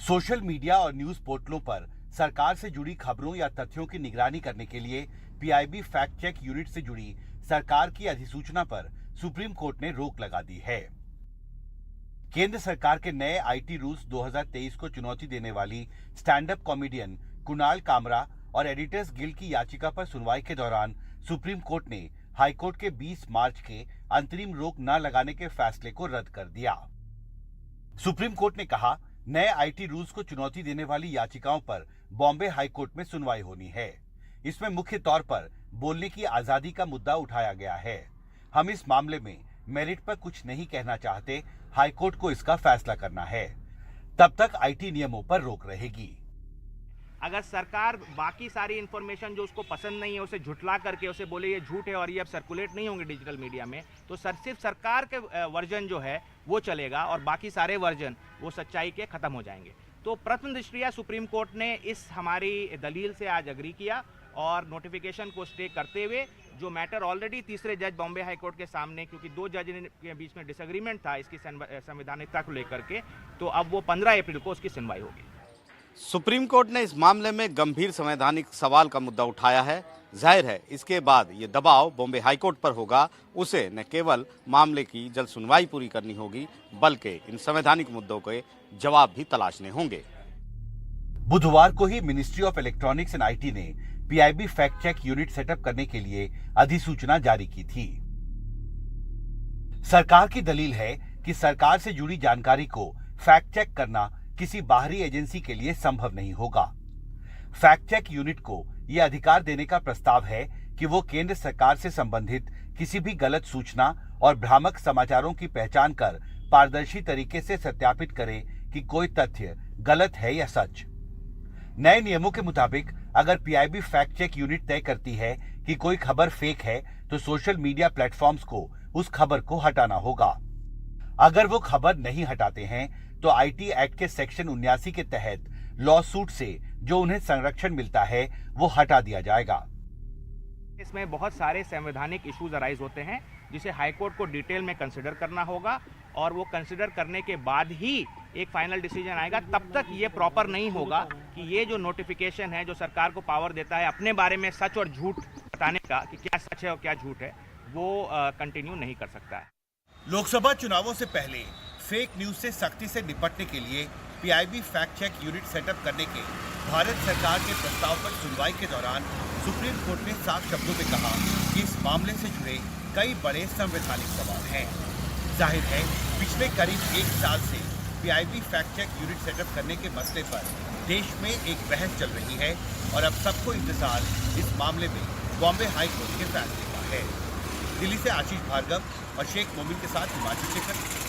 Social media और news पोर्टलों पर सरकार से जुड़ी खबरों या तथ्यों की निगरानी करने के लिए पीआईबी फैक्ट चेक यूनिट से जुड़ी सरकार की अधिसूचना पर सुप्रीम कोर्ट ने रोक लगा दी है। केंद्र सरकार के नए आईटी रूल्स 2023 को चुनौती देने वाली stand up comedian Kunal Kamra और एडिटर्स गिल्ड की याचिका पर सुनवाई के दौरान सुप्रीम कोर्ट ने हाईकोर्ट के 20 मार्च के अंतरिम रोक न लगाने के फैसले को रद्द कर दिया। सुप्रीम कोर्ट ने कहा, नए आईटी रूल्स को चुनौती देने वाली याचिकाओं पर बॉम्बे हाईकोर्ट में सुनवाई होनी है। इसमें मुख्य तौर पर बोलने की आजादी का मुद्दा उठाया गया है। हम इस मामले में मेरिट पर कुछ नहीं कहना चाहते, हाईकोर्ट को इसका फैसला करना है। तब तक आईटी नियमों पर रोक रहेगी। अगर सरकार बाकी सारी इन्फॉर्मेशन जो उसको पसंद नहीं है उसे झुठला करके उसे बोले ये झूठ है और ये अब सर्कुलेट नहीं होंगे डिजिटल मीडिया में, तो सिर्फ सरकार के वर्जन जो है वो चलेगा और बाकी सारे वर्जन वो सच्चाई के खत्म हो जाएंगे। तो प्रथम दृष्टया सुप्रीम कोर्ट ने इस हमारी दलील से आज अग्री किया और नोटिफिकेशन को स्टे करते हुए जो मैटर ऑलरेडी तीसरे जज बॉम्बे हाईकोर्ट के सामने, क्योंकि दो जज के बीच में डिसएग्रीमेंट था इसकी संवैधानिकता को लेकर के, तो अब वो 15 अप्रैल को उसकी सुनवाई होगी। सुप्रीम कोर्ट ने इस मामले में गंभीर संवैधानिक सवाल का मुद्दा उठाया है। जाहिर है इसके बाद ये दबाव बॉम्बे हाईकोर्ट पर होगा। उसे न केवल मामले की जल्द सुनवाई पूरी करनी होगी, बल्कि इन संवैधानिक मुद्दों के जवाब भी तलाशने होंगे। बुधवार को ही ministry of electronics and IT ने PIB fact check unit setup करने के लिए अधिसूचना जारी की थी। सरकार की दलील है कि सरकार से जुड़ी जानकारी को फैक्ट चेक करना किसी बाहरी एजेंसी के लिए संभव नहीं होगा। फैक्ट चेक यूनिट को यह अधिकार देने का प्रस्ताव है कि वो केंद्र सरकार से संबंधित किसी भी गलत सूचना और भ्रामक समाचारों की पहचान कर पारदर्शी तरीके से सत्यापित करे कि कोई तथ्य गलत है या सच। नए नियमों के मुताबिक अगर पीआईबी फैक्ट चेक यूनिट तय करती है कि कोई खबर फेक है, तो सोशल मीडिया प्लेटफॉर्म्स को उस खबर को हटाना होगा। अगर वो खबर नहीं हटाते हैं तो आईटी एक्ट के सेक्शन 79 के तहत लॉ सूट से जो उन्हें संरक्षण मिलता है वो हटा दिया जाएगा। इसमें बहुत सारे संवैधानिक इश्यूज अराइज होते हैं जिसे हाईकोर्ट को डिटेल में कंसिडर करना होगा और वो कंसिडर करने के बाद ही एक फाइनल डिसीजन आएगा। तब तक ये प्रॉपर नहीं होगा कि ये जो नोटिफिकेशन है जो सरकार को पावर देता है अपने बारे में सच और झूठ बताने का कि क्या सच है और क्या झूठ है, वो कंटिन्यू नहीं कर सकता है। लोकसभा चुनावों से पहले फेक न्यूज से सख्ती से निपटने के लिए PIB fact check unit setup करने के भारत सरकार के प्रस्ताव पर सुनवाई के दौरान सुप्रीम कोर्ट ने साफ शब्दों में कहा कि इस मामले से जुड़े कई बड़े संवैधानिक सवाल हैं। जाहिर है पिछले करीब 1 साल से PIB fact check unit setup करने के मसले पर देश में एक बहस चल रही है और अब सबको इंतजार इस मामले में बॉम्बे हाईकोर्ट के फैसले का है। दिल्ली से आशीष भार्गव और शेख मोमिन के साथ हिमाचल शेखर।